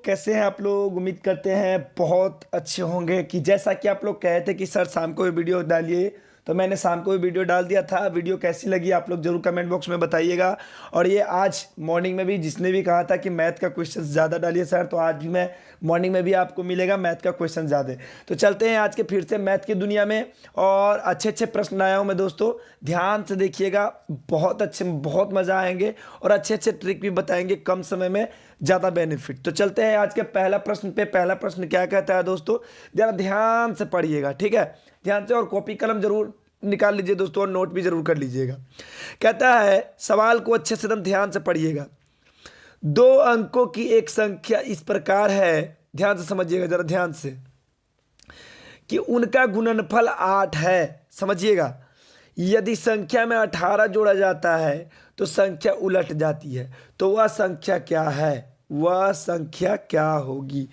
कैसे हैं आप लोग। उम्मीद करते हैं बहुत अच्छे होंगे। कि जैसा कि आप लोग कहे थे कि सर शाम को भी वीडियो डालिए, तो मैंने शाम को भी वीडियो डाल दिया था। वीडियो कैसी लगी आप लोग जरूर कमेंट बॉक्स में बताइएगा। और ये आज मॉर्निंग में भी जिसने भी कहा था कि मैथ का क्वेश्चन ज़्यादा डालिए सर, तो आज भी मैं मॉर्निंग में भी आपको मिलेगा मैथ का क्वेश्चन ज़्यादा। तो चलते हैं आज के फिर से मैथ की दुनिया में। और अच्छे अच्छे प्रश्न लाया हूँ मैं दोस्तों, ध्यान से देखिएगा। बहुत अच्छे, बहुत मज़ा आएंगे और अच्छे अच्छे ट्रिक भी बताएंगे कम समय में ज़्यादा बेनिफिट। तो चलते हैं आज के पहला प्रश्न पे। पहला प्रश्न क्या कहता है दोस्तों, जरा ध्यान से पढ़िएगा, ठीक है। ध्यान से, और कॉपी कलम जरूर निकाल लीजिए दोस्तों, और नोट भी जरूर कर लीजिएगा। कहता है, सवाल को अच्छे से एकदम ध्यान से पढ़िएगा। दो अंकों की एक संख्या इस प्रकार है, ध्यान से समझिएगा जरा ध्यान से, कि उनका गुणनफल 8 है। समझिएगा, यदि संख्या में 18 जोड़ा जाता है तो संख्या उलट जाती है। तो वह संख्या क्या है, वह संख्या क्या होगी।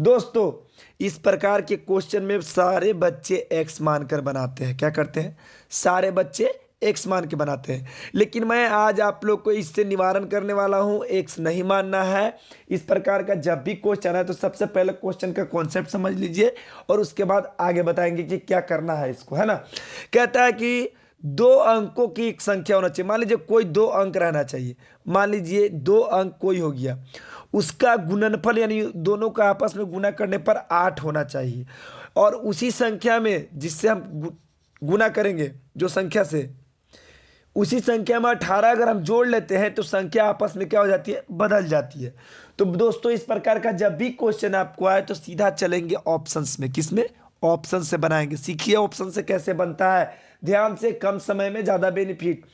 दोस्तों, इस प्रकार के क्वेश्चन में सारे बच्चे एक्स मानकर बनाते हैं। क्या करते हैं, सारे बच्चे एक्स मान के बनाते हैं। लेकिन मैं आज आप लोग को इससे निवारण करने वाला हूं, एक्स नहीं मानना है। इस प्रकार का जब भी क्वेश्चन है तो सबसे पहले क्वेश्चन का कॉन्सेप्ट समझ लीजिए, और उसके बाद आगे बताएंगे कि क्या करना है इसको, है ना। कहता है कि दो अंकों की एक संख्या होना चाहिए। मान लीजिए कोई दो अंक रहना चाहिए। मान लीजिए दो अंक कोई हो गया, उसका गुणनफल यानी दोनों का आपस में गुना करने पर 8 होना चाहिए। और उसी संख्या में जिससे हम गुना करेंगे, जो संख्या से, उसी संख्या में 18 अगर हम जोड़ लेते हैं तो संख्या आपस में क्या हो जाती है, बदल जाती है। तो दोस्तों, इस प्रकार का जब भी क्वेश्चन आपको आए तो सीधा चलेंगे ऑप्शंस में। किसमें, ऑप्शन से बनाएंगे। सीखिए ऑप्शन से कैसे बनता है, ध्यान से, कम समय में ज़्यादा बेनिफिट।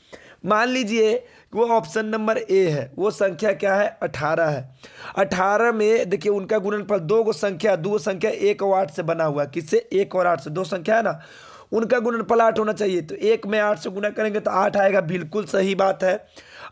मान लीजिए वो ऑप्शन नंबर ए है, वो संख्या क्या है, 18 है। 18 में देखिए उनका गुणनफल दो संख्या 1 और 8 से बना हुआ है। किससे, 1 और 8 से, दो संख्या है ना, उनका गुणनफल 8 होना चाहिए। तो 1 में 8 से गुना करेंगे तो 8 आएगा, बिल्कुल सही बात है।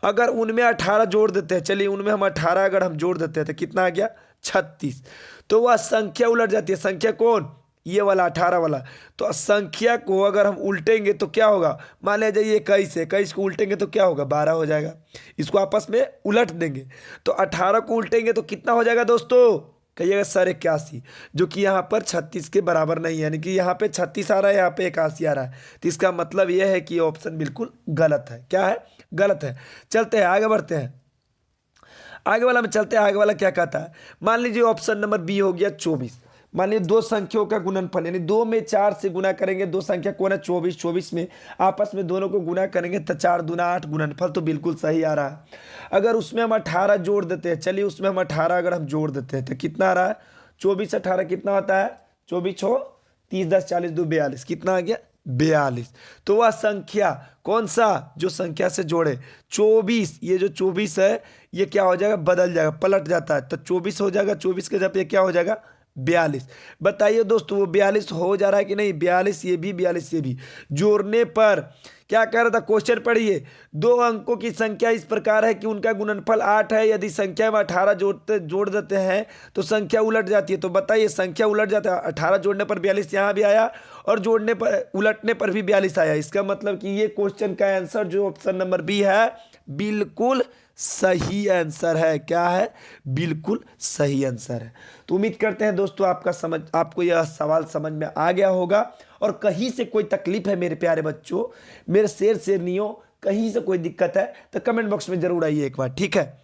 अगर उनमें 18 जोड़ देते हैं, चलिए उनमें हम 18 अगर हम जोड़ देते हैं तो कितना आ गया, 36। तो वह संख्या उलट जाती है। संख्या कौन, ये वाला 18 वाला। तो संख्या को अगर हम उल्टेंगे तो क्या होगा, मान लीजिए ये 21 है, 21 को उल्टेंगे तो क्या होगा, 12 हो जाएगा। इसको आपस में उलट देंगे तो 18 को उल्टेंगे तो कितना हो जाएगा दोस्तों, कहिएगा सर 81, जो कि यहाँ पर 36 के बराबर नहीं है। यानी कि यहाँ पे 36 आ रहा है, यहाँ पे 81 आ रहा है। तो इसका मतलब यह है कि ऑप्शन बिल्कुल गलत है। क्या है, गलत है। चलते हैं आगे बढ़ते हैं, आगे वाला में चलते हैं। आगे वाला क्या कहता है, मान लीजिए ऑप्शन नंबर बी हो गया 24। मान लीजिए दो संख्याओं का गुणनफल, यानी 2 में 4 से गुना करेंगे। दो संख्या कौन है, 24। 24 में आपस में दोनों को गुना करेंगे तो 4 दूना 8, गुणनफल तो बिल्कुल सही आ रहा है। अगर उसमें हम 18 जोड़ देते हैं, चलिए उसमें हम 18 अगर हम जोड़ देते हैं तो कितना आ रहा है, 24 18 कितना होता है, 24 6 30 10 40 2 42, कितना आ गया, 42। तो वह संख्या कौन सा, जो संख्या से जोड़े 24, ये जो 24 है ये क्या हो जाएगा, बदल जाएगा, पलट जाता है। तो 24 हो जाएगा, 24 के जब ये क्या हो जाएगा, 42। बताइए दोस्तों, वो 42 हो जा रहा है कि नहीं, 42 ये भी 42 ये भी जोड़ने पर क्या कह रहा था, क्वेश्चन पढ़िए। दो अंकों की संख्या इस प्रकार है कि उनका गुणनफल 8 है। यदि संख्या में 18 जोड़ देते हैं तो संख्या उलट जाती है। तो बताइए, संख्या उलट जाता है, 18 जोड़ने पर 42 यहाँ भी आया, और जोड़ने पर, उलटने पर भी 42 आया। इसका मतलब कि ये क्वेश्चन का आंसर जो ऑप्शन नंबर बी है, बिल्कुल सही आंसर है। क्या है, बिल्कुल सही आंसर है। तो उम्मीद करते हैं दोस्तों आपको यह सवाल समझ में आ गया होगा। और कहीं से कोई तकलीफ है मेरे प्यारे बच्चों, मेरे शेर शेरनियों, कहीं से कोई दिक्कत है तो कमेंट बॉक्स में जरूर आइए एक बार, ठीक है।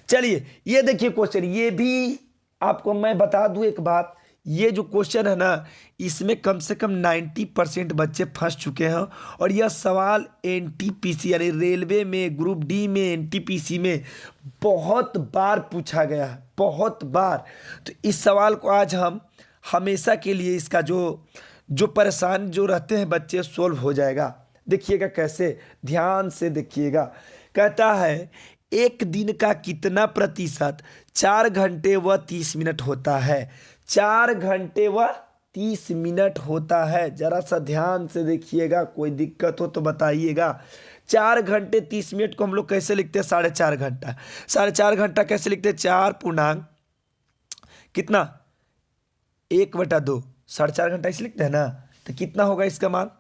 चलिए ये देखिए क्वेश्चन, ये भी आपको मैं बता दूं एक बात, ये जो क्वेश्चन है ना, इसमें कम से कम 90% बच्चे फंस चुके हैं। और यह सवाल एनटीपीसी यानी रेलवे में, ग्रुप डी में, एनटीपीसी में बहुत बार पूछा गया है, बहुत बार। तो इस सवाल को आज हम हमेशा के लिए, इसका जो परेशान जो रहते हैं बच्चे, सोल्व हो जाएगा। देखिएगा कैसे, ध्यान से देखिएगा। कहता है, एक दिन का कितना प्रतिशत 4 घंटे व 30 मिनट होता है। 4 घंटे व 30 मिनट होता है। जरा सा ध्यान से देखिएगा, कोई दिक्कत हो तो बताइएगा। 4 घंटे 30 मिनट को हम लोग कैसे लिखते हैं, 4.5 घंटा। 4.5 घंटा कैसे लिखते हैं, 4 पूर्णांक कितना, 1/2, 4.5 घंटा इसे लिखते हैं ना। तो कितना होगा इसका मान,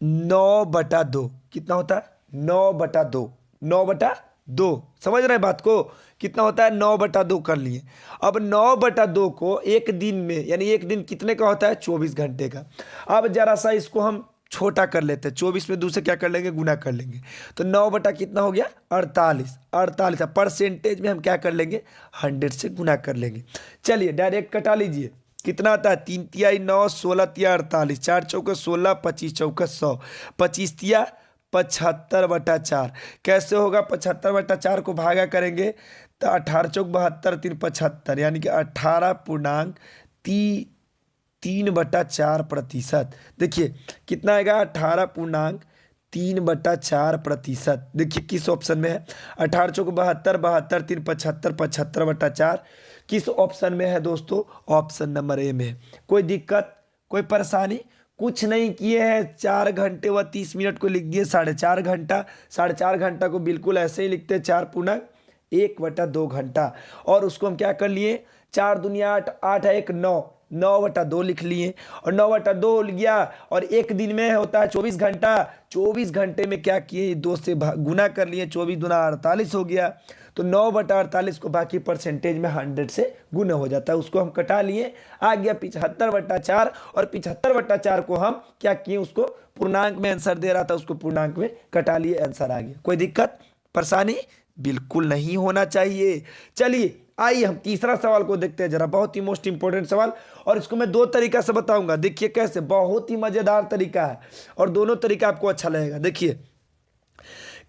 9/2। कितना होता है, 9/2, 9/2। दो। समझ रहे हैं बात को? कितना होता है 9/2 कर लिए। अब 9/2 को एक दिन में, यानी एक दिन कितने का होता है 24 घंटे का। अब जरा सा इसको हम छोटा कर लेते हैं, 24 में 2 से क्या कर लेंगे गुना कर लेंगे, तो 9 कितना हो गया 48। 48 परसेंटेज में हम क्या कर लेंगे 100 से गुना कर लेंगे। चलिए डायरेक्ट कटा लीजिए, कितना आता है 3 तिया 9, 16 तिया 48, 4 चौका 16, 25 चौका 100, 25 तिया 75/4। कैसे होगा 75/4 को भागा करेंगे तो 18 चौक 72, 3 75, यानी कि 18.3/4%। देखिए कितना आएगा 18.3/4%। देखिए किस ऑप्शन में है 18 चौक 72, 72 3 75, 75/4 किस ऑप्शन में है दोस्तों? ऑप्शन नंबर ए में। कोई दिक्कत कोई परेशानी? कुछ नहीं किए हैं, 4 घंटे व 30 मिनट को लिख दिए 4.5 घंटा। 4.5 घंटा को बिल्कुल ऐसे ही लिखते हैं 4×1/2 घंटा। और उसको हम क्या कर लिए 4 दूनी 8, 8 1 9, 9/2 लिख लिए। और 9/2 गया और एक दिन में होता है 24 घंटा। 24 घंटे में क्या किए 2 से गुना कर लिए, 24 दूना 48 हो गया। तो 9/48 को बाकी परसेंटेज में 100 से गुना हो जाता है, उसको हम कटा लिए। आ गया 75/4 और 75/4 को हम क्या किए उसको पूर्णांक में आंसर दे रहा था, उसको पूर्णांक में कटा लिए, आंसर आ गया। कोई दिक्कत परेशानी बिल्कुल नहीं होना चाहिए। चलिए आइए हम तीसरा सवाल को देखते हैं जरा, बहुत ही मोस्ट इंपोर्टेंट सवाल, और इसको मैं 2 तरीका से बताऊंगा। देखिए कैसे, बहुत ही मजेदार तरीका है और दोनों तरीका आपको अच्छा लगेगा। देखिए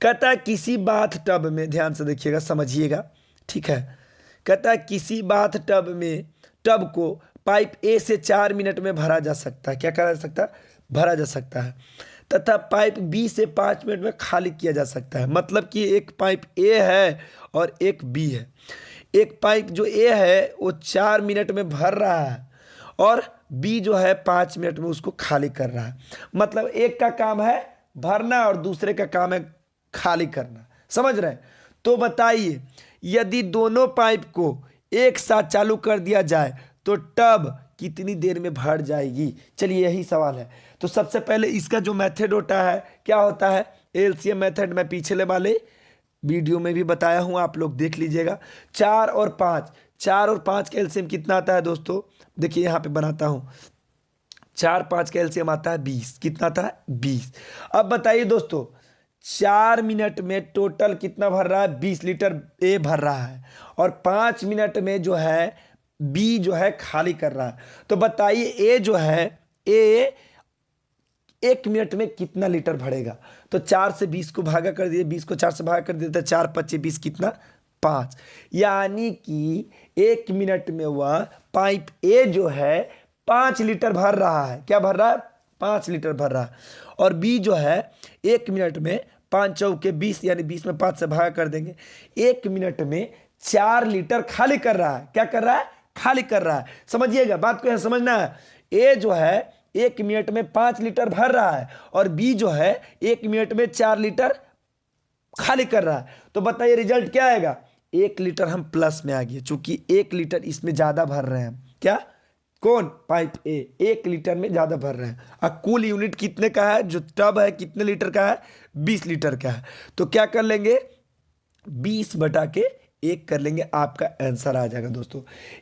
कहता है किसी बाथ टब में, ध्यान से देखिएगा समझिएगा, ठीक है। कहता है किसी बाथ टब में टब को पाइप ए से 4 मिनट में भरा जा सकता है। क्या करा जा सकता है? भरा जा सकता है। तथा पाइप बी से 5 मिनट में खाली किया जा सकता है। मतलब कि एक पाइप ए है और एक बी है। एक पाइप जो ए है वो 4 मिनट में भर रहा है और बी जो है 5 मिनट में उसको खाली कर रहा है। मतलब एक का काम है भरना और दूसरे का काम है खाली करना। समझ रहे हैं? तो बताइए यदि दोनों पाइप को एक साथ चालू कर दिया जाए तो टब कितनी देर में भर जाएगी? चलिए यही सवाल है। तो सबसे पहले इसका जो मेथड होता है क्या होता है? एलसीएम मेथड मैं पिछले वाले वीडियो में भी बताया हूं, आप लोग देख लीजिएगा। 4 और 5, 4 और 5 का एलसीएम कितना आता है दोस्तों? देखिए यहां पे बनाता हूं, 4 5 का एलसीएम आता है 20। कितना आता है? 20। अब बताइए दोस्तों 4 मिनट में टोटल कितना भर रहा है? 20 लीटर ए भर रहा है और 5 मिनट में जो है बी जो है खाली कर रहा है। तो बताइए ए जो है ए 1 मिनट में कितना लीटर भरेगा? तो 4 से 20 को भागा कर दिए, 20 को 4 से भागा कर दिए तो 4 5 20 कितना? 5। यानी कि 1 मिनट में वह पाइप ए जो है 5 लीटर भर रहा है। क्या भर रहा है? 5 लीटर भर रहा है। और बी जो है 1 मिनट में 5 चौके 20, यानी 20 में 5 से भागा कर देंगे, 1 मिनट में 4 लीटर खाली कर रहा है। क्या कर रहा है? खाली कर रहा है। समझिएगा बात को, यहां समझना है। ए जो है 1 मिनट में 5 लीटर भर रहा है और बी जो है 1 मिनट में 4 लीटर खाली कर रहा है। तो बताइए रिजल्ट क्या आएगा? 1 लीटर हम प्लस में आ गए, चूंकि 1 लीटर इसमें ज्यादा भर रहे हैं। क्या? कौन? पाइप ए 1 लीटर में ज्यादा भर रहे हैं। और कुल यूनिट कितने का है? जो टब है कितने लीटर का है? 20 लीटर का है। तो क्या कर लेंगे 20/1 कर लेंगे, आपका आंसर आ जाएगा दोस्तों।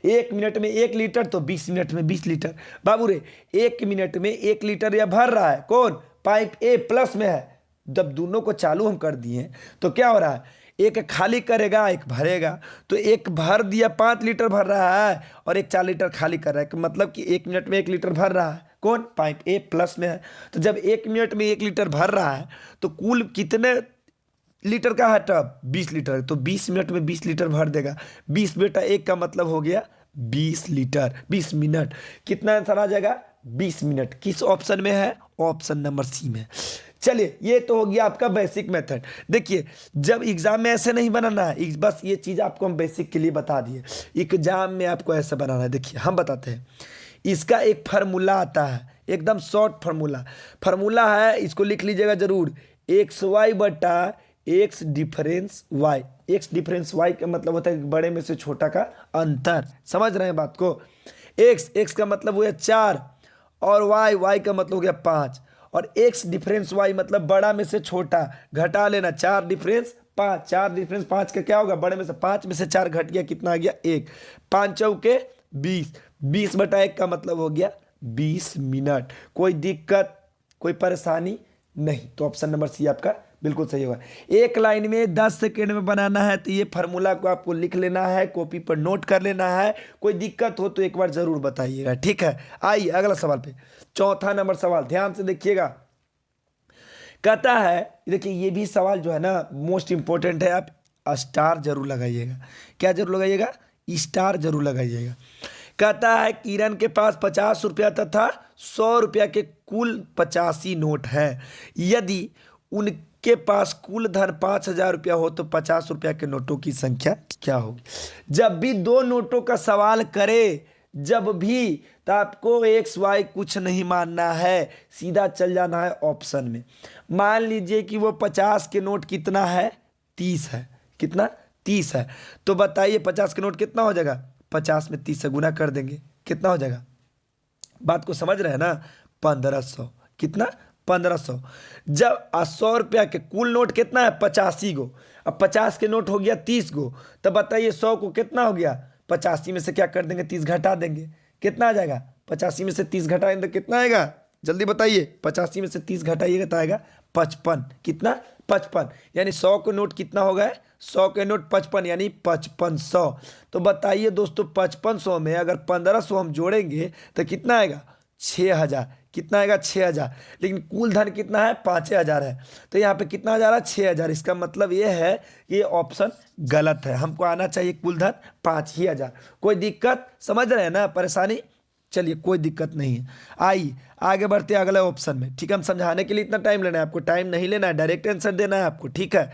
1 मिनट में 1 लीटर तो 20 मिनट में 20 लीटर। बाबू रे 1 मिनट में 1 लीटर या भर रहा है कौन? पाइप ए प्लस में है। जब दोनों को चालू हम कर दिए तो क्या हो रहा है? एक खाली करेगा एक भरेगा। तो एक भर दिया 5 लीटर भर रहा है और एक 4 लीटर खाली कर रहा है। मतलब कि 1 मिनट में 1 लीटर भर रहा है कौन? पाइप ए प्लस में है। तो जब 1 मिनट में 1 लीटर भर रहा है तो कुल कितने लीटर का है टब? 20 लीटर। तो 20 मिनट में 20 लीटर भर देगा। 20 बेटा 1 का मतलब हो गया 20 लीटर। 20 मिनट कितना आंसर आ जाएगा? 20 मिनट। किस ऑप्शन में है? ऑप्शन नंबर सी में। चलिए ये तो हो गया आपका बेसिक मेथड। देखिए जब एग्जाम में ऐसे नहीं बनाना है, बस ये चीज आपको हम बेसिक के लिए बता दिए। एग्जाम में आपको ऐसे बनाना है। देखिए हम बताते हैं, इसका एक फार्मूला आता है, एकदम शॉर्ट फार्मूला है, इसको लिख लीजिएगा जरूर। XY बटा X difference Y. X difference Y का मतलब होता है बड़े में से छोटा का अंतर। समझ रहे हैं बात को? एक्स का मतलब हुआ 4 और वाई का मतलब हो गया 5। और एक्स डिफरेंस वाई मतलब बड़ा में से छोटा, घटा लेना, 4 डिफरेंस 5, 4 डिफरेंस 5 का क्या होगा, बड़े में से 5 में से 4 घट गया, कितना आ गया 1, 5 चौके 20, 20/1 का मतलब हो गया 20 मिनट। कोई दिक्कत, कोई परेशानी नहीं, तो ऑप्शन नंबर सी आपका बिल्कुल सही होगा। एक लाइन में 10 सेकेंड में बनाना है, तो ये फार्मूला को आपको लिख लेना है, कॉपी पर नोट कर लेना है। कोई दिक्कत हो तो एक बार जरूर बताइएगा, ठीक है। आइए अगला सवाल पे, चौथा नंबर सवाल, ध्यान से देखिएगा। कहता है, देखिए ये भी सवाल जो है ना मोस्ट इंपॉर्टेंट है, आप स्टार जरूर लगाइएगा। क्या जरूर लगाइएगा, स्टार जरूर लगाइएगा। कहता है किरण के पास 50 रुपया तथा 100 रुपया के कुल 85 नोट है। यदि उनके पास कुल धन 5,000 रुपया हो तो 50 रुपया के नोटों की संख्या क्या होगी। जब भी दो नोटों का सवाल करे, जब भी, तो आपको एक्स वाई कुछ नहीं मानना है, सीधा चल जाना है ऑप्शन में। मान लीजिए कि वो 50 के नोट कितना है, 30 है, कितना 30 है, तो बताइए 50 के नोट कितना हो जाएगा, 50 में 30 से गुना कर देंगे, कितना हो जाएगा, बात को समझ रहे हैं ना, 1500, कितना 1500। जब 100 रुपया के कुल नोट कितना है 85 गो, अब 50 के नोट हो गया 30 गो, तब बताइए 100 को कितना हो गया, 85 में से क्या कर देंगे, 30 घटा देंगे, कितना आ जाएगा, 85 में से 30 घटाएंगे तो कितना आएगा, जल्दी बताइए, 85 में से 30 घटाइएगा तो आएगा 55, कितना 55, यानी 100 के नोट कितना हो गए, 100 के नोट 55 यानी 5500। तो बताइए दोस्तों 5500 में अगर 1500 हम जोड़ेंगे तो कितना आएगा, 6000, कितना आएगा 6000, लेकिन कुल धन कितना है 5000 है, तो यहाँ पे कितना आ जा रहा है 6000। इसका मतलब ये है कि ये ऑप्शन गलत है, हमको आना चाहिए कुल धन 5000। कोई दिक्कत, समझ रहे हैं ना, परेशानी, चलिए कोई दिक्कत नहीं है। आइए आगे बढ़ते हैं अगले ऑप्शन में, ठीक है। हम समझाने के लिए इतना टाइम लेना है, आपको टाइम नहीं लेना है, डायरेक्ट आंसर देना है आपको, ठीक है।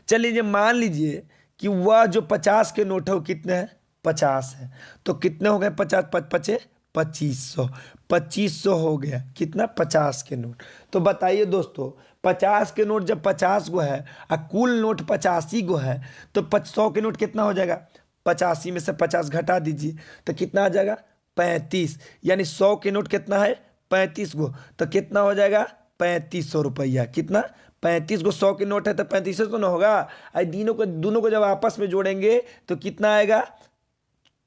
चलिए मान लीजिए कि वह जो 50 के नोट है वो कितने हैं, 50 है, तो कितने हो गए 50 पचे 2500, 2500 हो गया, कितना 50 के नोट। तो बताइए दोस्तों 50 के नोट जब 50 गो है और कुल नोट 85 गो है, तो 100 के नोट कितना हो जाएगा, 85 में से 50 घटा दीजिए तो कितना आ जाएगा 35, यानी 100 के नोट कितना है 35 गो, तो कितना हो जाएगा 3500 रुपया, कितना 35 गो 100 के नोट है तो 3500 तो ना होगा, दोनों को जब आपस में जोड़ेंगे तो कितना आएगा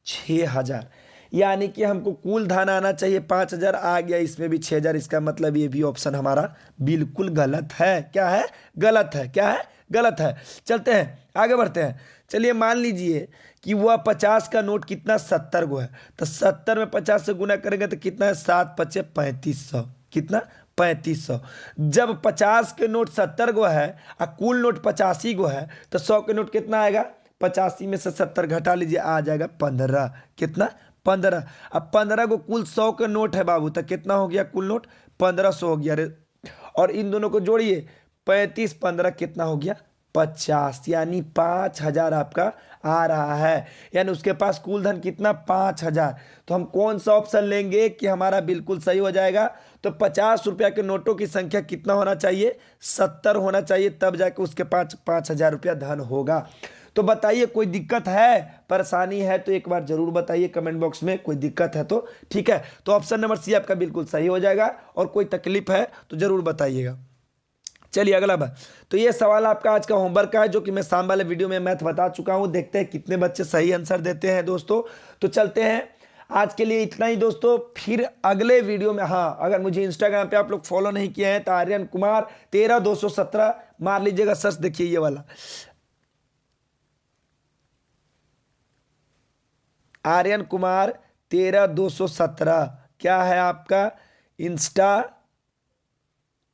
6000, यानी कि हमको कुल धन आना चाहिए 5000, आ गया इसमें भी 6000। इसका मतलब ये भी ऑप्शन हमारा बिल्कुल गलत है। क्या है, गलत है, क्या है, गलत है। चलते हैं आगे बढ़ते हैं। चलिए मान लीजिए कि वह 50 का नोट कितना 70 गो है, तो 70 में 50 से गुना करेंगे तो कितना है 7 पचे 3500, कितना 3500। जब 50 के नोट 70 गो है और कुल नोट 85 गो है, तो 100 के नोट कितना आएगा, 85 में से 70 घटा लीजिए, आ जाएगा 15, कितना 15। अब 15 को कुल 100 के नोट है बाबू, तो कितना हो गया कुल नोट 1500 हो गया रे, और इन दोनों को जोड़िए 35 15 कितना हो गया 50, यानी 5000 आपका आ रहा है, यानी उसके पास कुल धन कितना 5000। तो हम कौन सा ऑप्शन लेंगे कि हमारा बिल्कुल सही हो जाएगा, तो 50 रुपया के नोटों की संख्या कितना होना चाहिए 70 होना चाहिए, तब जाके उसके पास 5000 रुपया धन होगा। तो बताइए कोई दिक्कत है, परेशानी है तो एक बार जरूर बताइए कमेंट बॉक्स में, कोई दिक्कत है तो, ठीक है। तो ऑप्शन नंबर सी आपका बिल्कुल सही हो जाएगा, और कोई तकलीफ है तो जरूर बताइएगा। चलिए अगला बात, तो ये सवाल आपका आज का होमवर्क का है, जो कि मैं शाम वाले वीडियो में मैथ बता चुका हूं। देखते हैं कितने बच्चे सही आंसर देते हैं दोस्तों। तो चलते हैं, आज के लिए इतना ही दोस्तों, फिर अगले वीडियो में। हाँ, अगर मुझे इंस्टाग्राम पे आप लोग फॉलो नहीं किए हैं तो आर्यन कुमार 13217 मार लीजिएगा, सर्च देखिए ये वाला आर्यन कुमार 13217, क्या है आपका इंस्टा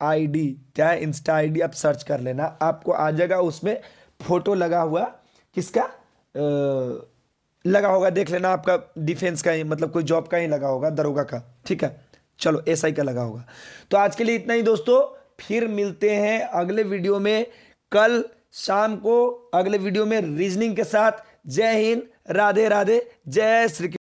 आईडी, क्या है इंस्टा आईडी, आप सर्च कर लेना, आपको आ जाएगा। उसमें फोटो लगा हुआ, किसका लगा होगा देख लेना, आपका डिफेंस का ही, मतलब कोई जॉब का ही लगा होगा, दरोगा का, ठीक है। चलो एसआई का लगा होगा। तो आज के लिए इतना ही दोस्तों, फिर मिलते हैं अगले वीडियो में कल शाम को, अगले वीडियो में रीजनिंग के साथ। जय हिंद, राधे राधे, जय श्री कृष्ण।